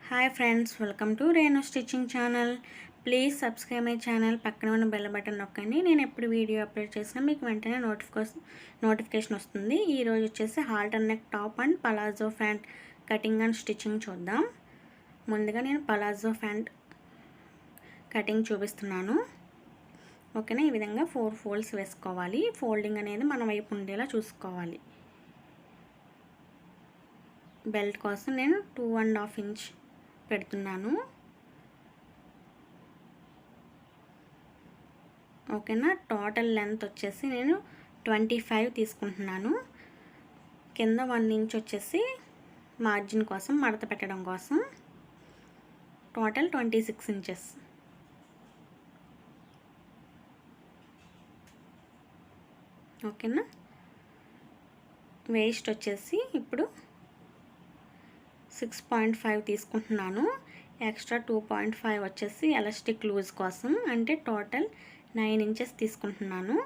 Hi friends, welcome to Renu stitching channel. Please subscribe my channel. పక్కన ఉన్న bell button నొక్కండి. నేను ఎప్పుడు వీడియో అప్లోడ్ చేసినా మీకు వెంటనే నోటిఫికేషన్ వస్తుంది. ఈరోజు వచ్చేసి halter neck top and palazzo pant cutting and stitching చూద్దాం. ముందుగా నేను పలాజో ప్యాంట్ కటింగ్ చూపిస్తున్నాను. ఓకేనా, ఈ విధంగా 4 ఫోల్డ్స్ వేసుకోవాలి. ఫోల్డింగ్ అనేది మన వైపు ఉండేలా చూసుకోవాలి. బెల్ట్ కోసం నేను 2.5 ఇంచ్ పెడుతున్నాను. ఓకేనా, టోటల్ లెంత్ వచ్చేసి నేను 25 తీసుకుంటున్నాను. కింద 1 ఇంచ్ వచ్చేసి మార్జిన్ కోసం, మడత పెట్టడం కోసం. Total 26 inches. ఓకేనా, వేస్ట్ వచ్చేసి ఇప్పుడు 6.5 తీసుకుంటున్నాను. ఎక్స్ట్రా 2.5 వచ్చేసి ఎలాస్టిక్ లూజ్ కోసం, అంటే టోటల్ 9 ఇంచెస్ తీసుకుంటున్నాను.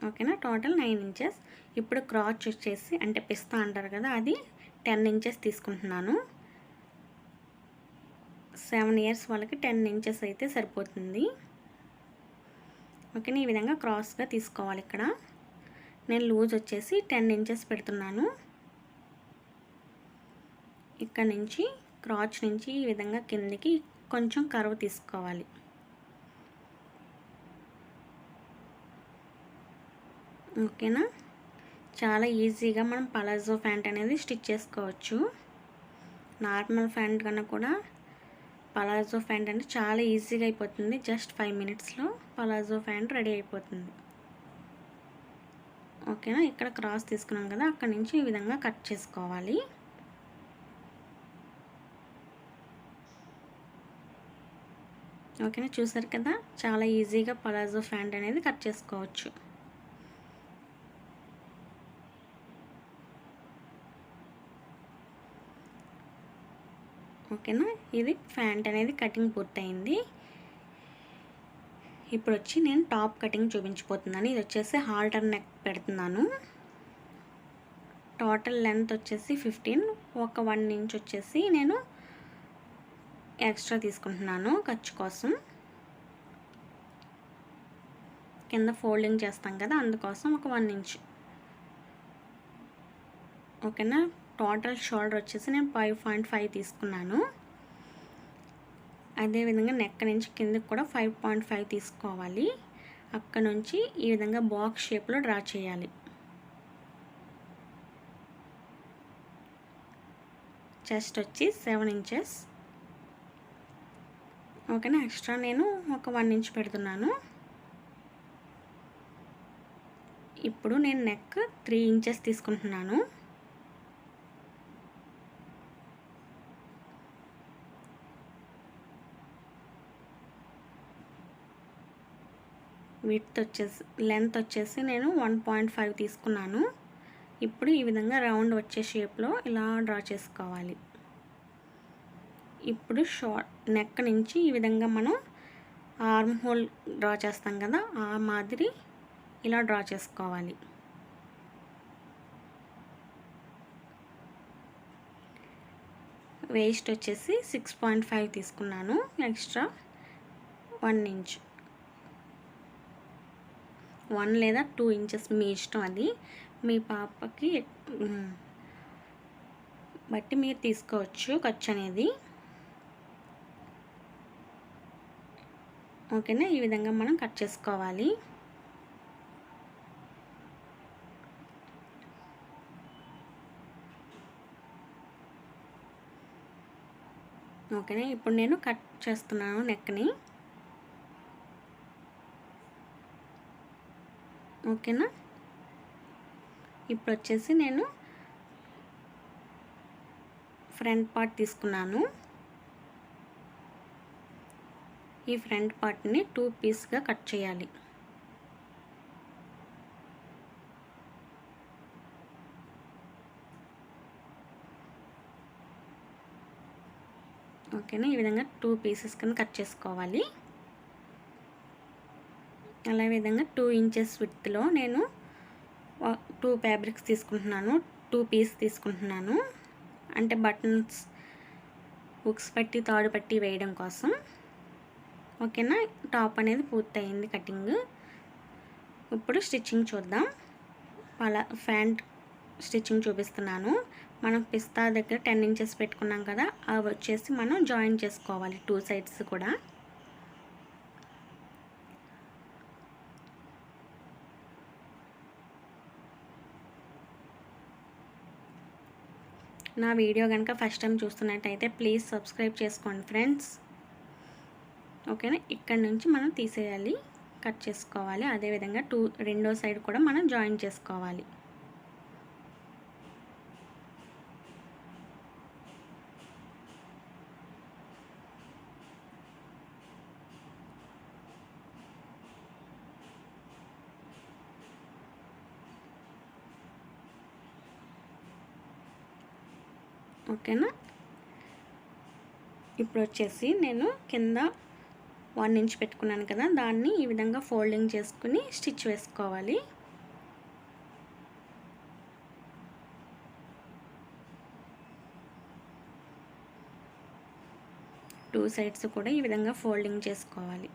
ఓకేనా, టోటల్ 9 ఇంచెస్. ఇప్పుడు క్రాచ్ వచ్చేసి, అంటే పిస్తా అంటారు కదా, అది 10 ఇంచెస్ తీసుకుంటున్నాను. 7 ఇయర్స్ వాళ్ళకి 10 ఇంచెస్ అయితే సరిపోతుంది. ఓకేనా, ఈ విధంగా క్రాస్గా తీసుకోవాలి. ఇక్కడ నేను లూజ్ వచ్చేసి 10 ఇంచెస్ పెడుతున్నాను. ఇక్కడ నుంచి క్రాచ్ నుంచి ఈ విధంగా కిందికి కొంచెం కర్వ్ తీసుకోవాలి. ఓకేనా, చాలా ఈజీగా మనం పలాజో ప్యాంట్ అనేది స్టిచ్ చేసుకోవచ్చు. నార్మల్ ప్యాంట్ కన్నా కూడా పలాజో ప్యాంట్ అంటే చాలా ఈజీగా అయిపోతుంది. జస్ట్ 5 మినిట్స్లో పలాజో ప్యాంట్ రెడీ అయిపోతుంది. ఓకేనా, ఇక్కడ క్రాస్ తీసుకున్నాం కదా, అక్కడ నుంచి ఈ విధంగా కట్ చేసుకోవాలి. ఓకేనా, చూసారు కదా, చాలా ఈజీగా పలాజో ప్యాంట్ అనేది కట్ చేసుకోవచ్చు. ఓకేనా, ఇది ప్యాంట్ అనేది కటింగ్ పూర్తయింది. ఇప్పుడు వచ్చి నేను టాప్ కటింగ్ చూపించిపోతున్నాను. ఇది వచ్చేసి హాల్టర్ నెక్ పెడుతున్నాను. టోటల్ లెంత్ వచ్చేసి 15. ఒక 1 ఇంచ్ వచ్చేసి నేను ఎక్స్ట్రా తీసుకుంటున్నాను ఖర్చు కోసం. కింద ఫోల్డింగ్ చేస్తాం కదా, అందుకోసం ఒక 1 ఇంచ్. ఓకేనా, టోటల్ షోల్డర్ వచ్చేసి నేను 5.5 తీసుకున్నాను. అదేవిధంగా నెక్ నుంచి కిందకి కూడా 5.5 తీసుకోవాలి. అక్కడ నుంచి ఈ విధంగా బాక్స్ షేప్లో డ్రా చేయాలి. చెస్ట్ వచ్చి 7 ఇంచెస్. ఓకేనా, ఎక్స్ట్రా నేను ఒక 1 ఇంచ్ పెడుతున్నాను. ఇప్పుడు నేను నెక్ 3 ఇంచెస్ తీసుకుంటున్నాను. విడ్త్ వచ్చేసి, లెంత్ వచ్చేసి నేను 1.5 తీసుకున్నాను. ఇప్పుడు ఈ విధంగా రౌండ్ వచ్చే షేప్లో ఇలా డ్రా చేసుకోవాలి. ఇప్పుడు నెక్ నుంచి ఈ విధంగా మనం ఆర్మ్ హోల్ డ్రా చేస్తాం కదా, ఆ మాదిరి ఇలా డ్రా చేసుకోవాలి. వేస్ట్ వచ్చేసి 6.5 తీసుకున్నాను. ఎక్స్ట్రా 1 ఇంచ్, 1 లేదా 2 ఇంచెస్ మీ ఇష్టం. అది మీ పాపకి బట్టి మీరు తీసుకోవచ్చు ఖర్చు అనేది. ఓకేనా, ఈ విధంగా మనం కట్ చేసుకోవాలి. ఓకేనా, ఇప్పుడు నేను కట్ చేస్తున్నాను నెక్ని. ఓకేనా, ఇప్పుడు వచ్చేసి నేను ఫ్రంట్ పార్ట్ తీసుకున్నాను. ఈ ఫ్రంట్ పార్ట్ని 2 పీస్గా కట్ చేయాలి. ఓకేనా, ఈ విధంగా 2 పీసెస్ కింద కట్ చేసుకోవాలి. అలా విధంగా 2 ఇంచెస్ విడ్త్లో నేను 2 ఫ్యాబ్రిక్స్ తీసుకుంటున్నాను, 2 పీస్ తీసుకుంటున్నాను. అంటే బటన్స్ హుక్స్ పట్టి తాడు పట్టి వేయడం కోసం. ఓకేనా, టాప్ అనేది పూర్తయింది కటింగ్. ఇప్పుడు స్టిచ్చింగ్ చూద్దాం. అలా ఫ్యాంట్ స్టిచ్చింగ్ చూపిస్తున్నాను. మనం పిస్తా దగ్గర 10 ఇంచెస్ పెట్టుకున్నాం కదా, అవి వచ్చేసి మనం జాయిన్ చేసుకోవాలి 2 సైడ్స్ కూడా. నా వీడియో కనుక ఫస్ట్ టైం చూస్తున్నట్టయితే ప్లీజ్ సబ్స్క్రైబ్ చేసుకోండి ఫ్రెండ్స్. ఓకేనా, ఇక్కడ నుంచి మనం తీసేయాలి, కట్ చేసుకోవాలి. అదేవిధంగా రెండో సైడ్ కూడా మనం జాయిన్ చేసుకోవాలి. ఓకేనా, ఇప్పుడు వచ్చేసి నేను కింద 1 ఇంచ్ పెట్టుకున్నాను కదా, దాన్ని ఈ విధంగా ఫోల్డింగ్ చేసుకుని స్టిచ్ వేసుకోవాలి. టూ సైడ్స్ కూడా ఈ విధంగా ఫోల్డింగ్ చేసుకోవాలి.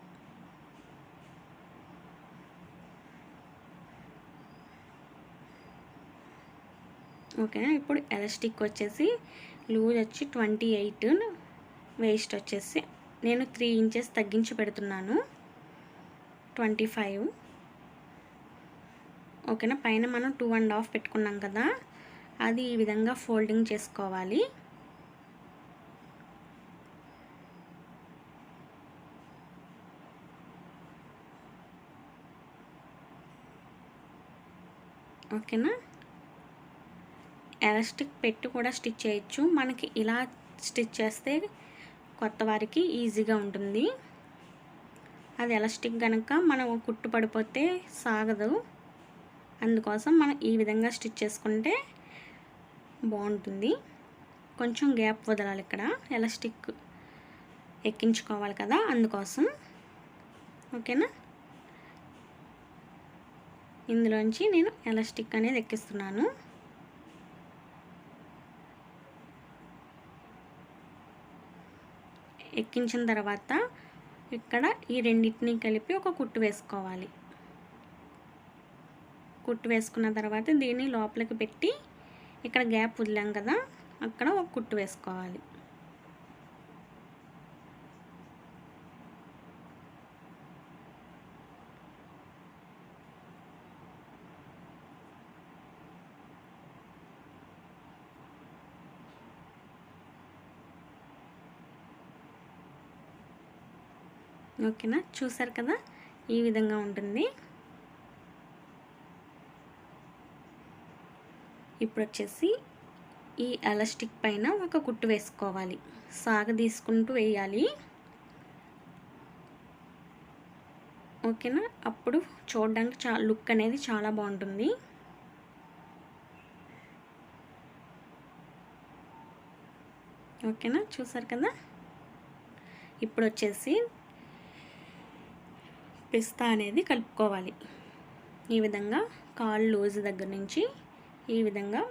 ఓకేనా, ఇప్పుడు ఎలాస్టిక్ వచ్చేసి లూజ్ వచ్చి 28, వేస్ట్ వచ్చేసి నేను 3 ఇంచెస్ తగ్గించి పెడుతున్నాను, 25. ఓకేనా, పైన మనం 2.5 పెట్టుకున్నాం కదా, అది ఈ విధంగా ఫోల్డింగ్ చేసుకోవాలి. ఓకేనా, ఎలాస్టిక్ పెట్టి కూడా స్టిచ్ చేయొచ్చు. మనకి ఇలా స్టిచ్ చేస్తే కొత్త వారికి ఈజీగా ఉంటుంది. అది ఎలాస్టిక్ కనుక మనం కుట్టు పడిపోతే సాగదు, అందుకోసం మనం ఈ విధంగా స్టిచ్ చేసుకుంటే బాగుంటుంది. కొంచెం గ్యాప్ వదలాలి, ఇక్కడ ఎలాస్టిక్ ఎక్కించుకోవాలి కదా, అందుకోసం. ఓకేనా, ఇందులోంచి నేను ఎలాస్టిక్ అనేది ఎక్కిస్తున్నాను. ఎక్కించిన తర్వాత ఇక్కడ ఈ రెండింటిని కలిపి ఒక కుట్టు వేసుకోవాలి. కుట్టు వేసుకున్న తర్వాత దీన్ని లోపలికి పెట్టి ఇక్కడ గ్యాప్ వదిలాం కదా, అక్కడ ఒక కుట్టు వేసుకోవాలి. ఓకేనా, చూసారు కదా, ఈ విధంగా ఉంటుంది. ఇప్పుడు వచ్చేసి ఈ ఎలాస్టిక్ పైన ఒక కుట్టు వేసుకోవాలి, సాగ తీసుకుంటూ వేయాలి. ఓకేనా, అప్పుడు చూడడానికి లుక్ అనేది చాలా బాగుంటుంది. ఓకేనా, చూసారు కదా. ఇప్పుడు వచ్చేసి పిస్తా అనేది కలుపుకోవాలి. ఈ విధంగా కాళ్ళు లూజ్ దగ్గర నుంచి ఈ విధంగా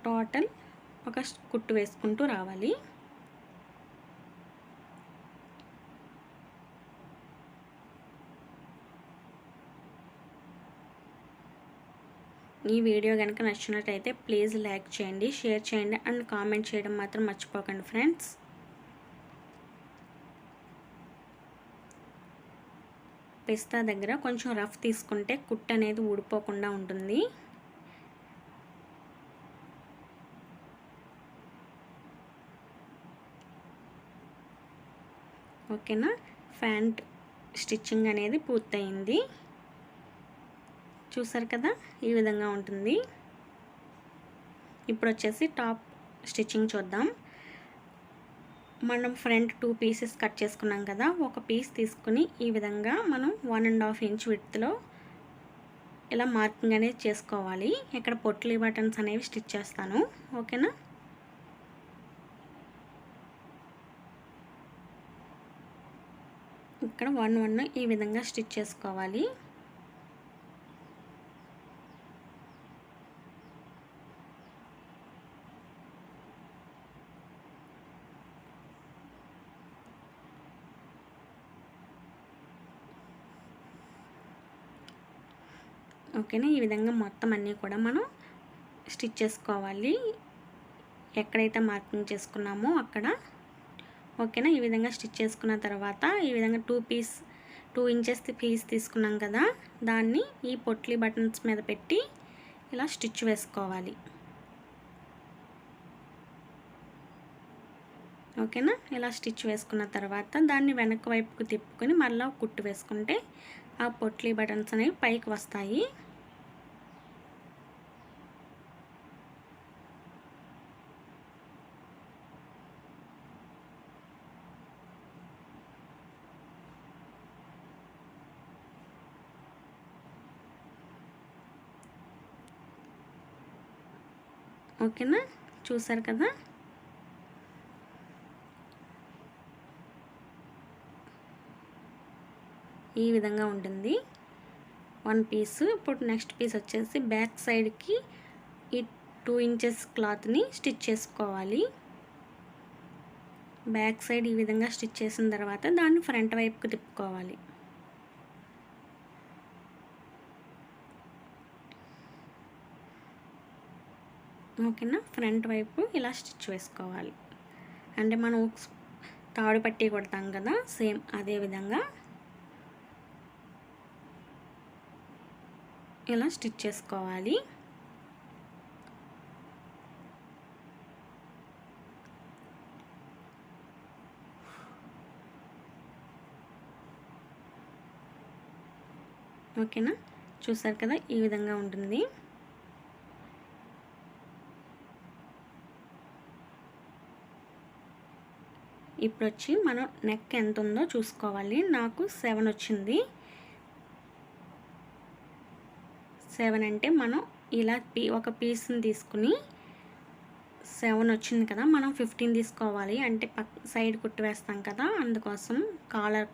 టోటల్ ఒక కుట్టు వేసుకుంటూ రావాలి. ఈ వీడియో కనుక నచ్చినట్లయితే ప్లీజ్ లైక్ చేయండి, షేర్ చేయండి అండ్ కామెంట్ చేయడం మాత్రం మర్చిపోకండి ఫ్రెండ్స్. పిస్తా దగ్గర కొంచెం రఫ్ తీసుకుంటే కుట్టు అనేది ఊడిపోకుండా ఉంటుంది. ఓకేనా, ప్యాంట్ స్టిచ్చింగ్ అనేది పూర్తయింది. చూసారు కదా, ఈ విధంగా ఉంటుంది. ఇప్పుడు వచ్చేసి టాప్ స్టిచ్చింగ్ చూద్దాం. మనం ఫ్రంట్ 2 పీసెస్ కట్ చేసుకున్నాం కదా, ఒక పీస్ తీసుకుని ఈ విధంగా మనం 1.5 ఇంచ్ విడ్త్లో ఇలా మార్కింగ్ అనేది చేసుకోవాలి. ఇక్కడ పొట్లీ బటన్స్ అనేవి స్టిచ్ చేస్తాను. ఓకేనా, ఇక్కడ 1 1 ఈ విధంగా స్టిచ్ చేసుకోవాలి. ఓకేనా. ఈ విధంగా మొత్తం అన్నీ కూడా మనం స్టిచ్ చేసుకోవాలి, ఎక్కడైతే మార్కింగ్ చేసుకున్నామో అక్కడ. ఓకేనా. ఈ విధంగా స్టిచ్ చేసుకున్న తర్వాత ఈ విధంగా 2 ఇంచెస్ పీస్ తీసుకున్నాం కదా, దాన్ని ఈ పొట్లీ బటన్స్ మీద పెట్టి ఇలా స్టిచ్ వేసుకోవాలి. ఓకేనా. ఇలా స్టిచ్ వేసుకున్న తర్వాత దాన్ని వెనక వైపుకు తిప్పుకొని మళ్ళీ కుట్టు వేసుకుంటే ఆ పొట్లీ బటన్స్ అనేవి పైకి వస్తాయి. ఓకేనా. చూసారు కదా. ఈ విధంగా ఉంటుంది 1 పీస్. ఇప్పుడు నెక్స్ట్ పీస్ వచ్చేసి బ్యాక్ సైడ్కి ఈ 2 ఇంచెస్ క్లాత్ని స్టిచ్ చేసుకోవాలి. బ్యాక్ సైడ్ ఈ విధంగా స్టిచ్ చేసిన తర్వాత దాన్ని ఫ్రంట్ వైపుకి తిప్పుకోవాలి. ఓకేనా. ఫ్రంట్ వైపు ఇలా స్టిచ్ వేసుకోవాలి. అంటే మనం తాడు పట్టి కొడతాం కదా, సేమ్ అదే విధంగా ఇలా స్టిచ్ చేసుకోవాలి. ఓకేనా. చూసారు కదా, ఈ విధంగా ఉంటుంది. ఇప్పుడు వచ్చి మనం నెక్ ఎంత ఉందో చూసుకోవాలి. నాకు 7 వచ్చింది. 7 అంటే మనం ఇలా ఒక పీస్ని తీసుకుని 7 వచ్చింది కదా, మనం 15 తీసుకోవాలి. అంటే సైడ్ కుట్టు వేస్తాం కదా, అందుకోసం కాలర్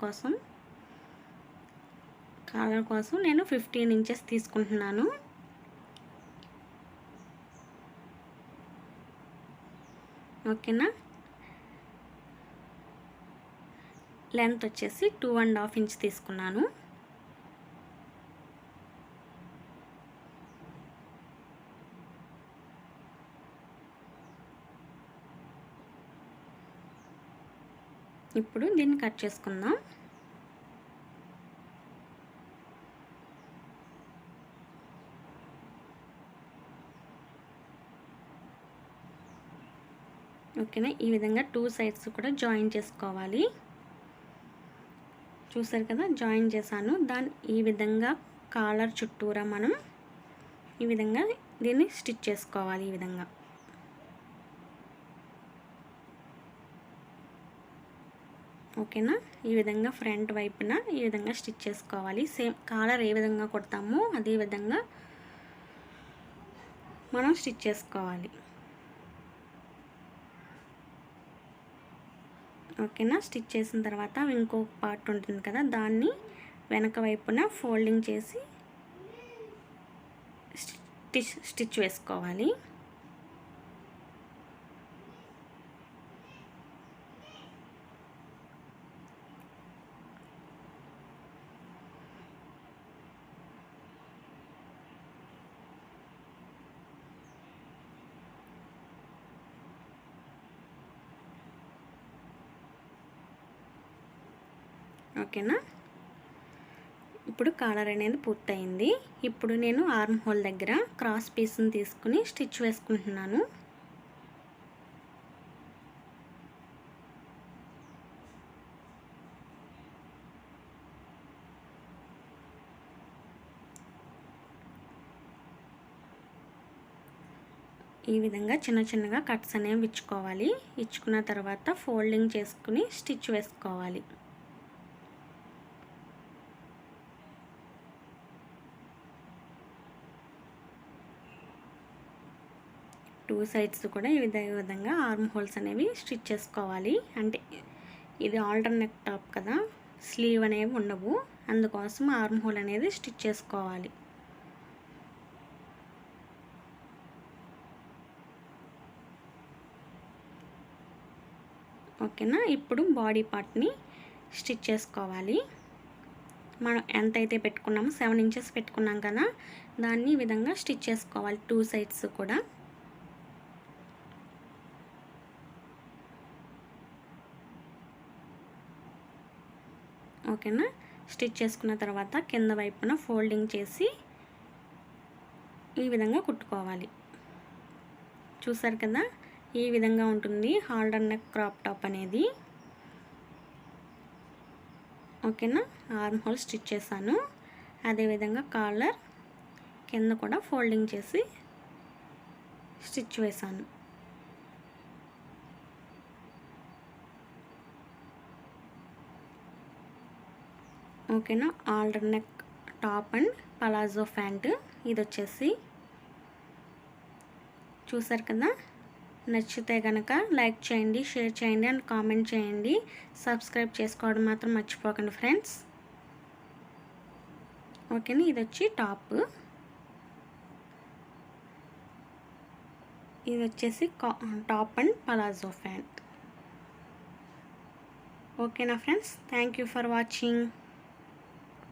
కోసం నేను 15 ఇంచెస్ తీసుకుంటున్నాను. ఓకేనా. లెంత్ వచ్చేసి 2.5 ఇంచ్ తీసుకున్నాను. ఇప్పుడు దీన్ని కట్ చేసుకుందాం. ఓకేనా. ఈ విధంగా 2 సైడ్స్ కూడా జాయిన్ చేసుకోవాలి. చూసారు కదా, జాయిన్ చేశాను. ఈ విధంగా కాలర్ చుట్టూరా మనం ఈ విధంగా దీన్ని స్టిచ్ చేసుకోవాలి. ఈ విధంగా ఓకేనా. ఈ విధంగా ఫ్రంట్ వైపున ఈ విధంగా స్టిచ్ చేసుకోవాలి. సేమ్ కాలర్ ఏ విధంగా కొడతామో అదే విధంగా మనం స్టిచ్ చేసుకోవాలి. ఓకేనా. స్టిచ్ చేసిన తర్వాత ఇంకొక పార్ట్ ఉంటుంది కదా, దాన్ని వెనక వైపున ఫోల్డింగ్ చేసి స్టిచ్ వేసుకోవాలి. ఓకేనా. ఇప్పుడు కాలర్ అనేది పూర్తయింది. ఇప్పుడు నేను ఆర్మ్ హోల్ దగ్గర క్రాస్ పీస్ని తీసుకుని స్టిచ్ వేసుకుంటున్నాను. ఈ విధంగా చిన్నగా కట్స్ అనేవి ఇచ్చుకోవాలి. ఇచ్చుకున్న తర్వాత ఫోల్డింగ్ చేసుకుని స్టిచ్ వేసుకోవాలి. టూ సైడ్స్ కూడా ఈ విధంగా ఆర్మ్ హోల్స్ అనేవి స్టిచ్ చేసుకోవాలి. అంటే ఇది ఆల్టర్నేట్ టాప్ కదా, స్లీవ్ అనేవి ఉండవు, అందుకోసం ఆర్మ్ హోల్ అనేది స్టిచ్ చేసుకోవాలి. ఓకేనా. ఇప్పుడు బాడీ పార్ట్ని స్టిచ్ చేసుకోవాలి. మనం ఎంతైతే పెట్టుకున్నామో 7 ఇంచెస్ పెట్టుకున్నాం కదా, దాన్ని ఈ విధంగా స్టిచ్ చేసుకోవాలి 2 సైడ్స్ కూడా. ఓకేనా. స్టిచ్ చేసుకున్న తర్వాత కింద వైపున ఫోల్డింగ్ చేసి ఈ విధంగా కుట్టుకోవాలి. చూసారు కదా, ఈ విధంగా ఉంటుంది హాల్టర్ నెక్ క్రాప్ టాప్ అనేది. ఓకేనా. ఆర్మ్ హోల్ స్టిచ్ చేశాను. అదేవిధంగా కాలర్ కింద కూడా ఫోల్డింగ్ చేసి స్టిచ్ వేశాను. ఓకేనా. Halter neck top and palazzo pant ఇది వచ్చేసి. చూసారు కదా, నచ్చితే కనుక లైక్ చేయండి, షేర్ చేయండి అండ్ కామెంట్ చేయండి. సబ్స్క్రైబ్ చేసుకోవడం మాత్రం మర్చిపోకండి ఫ్రెండ్స్. ఓకేనా. ఇది వచ్చి టాప్, ఇది వచ్చేసి టాప్ అండ్ పలాజో ప్యాంట్. ఓకేనా friends, thank you for watching.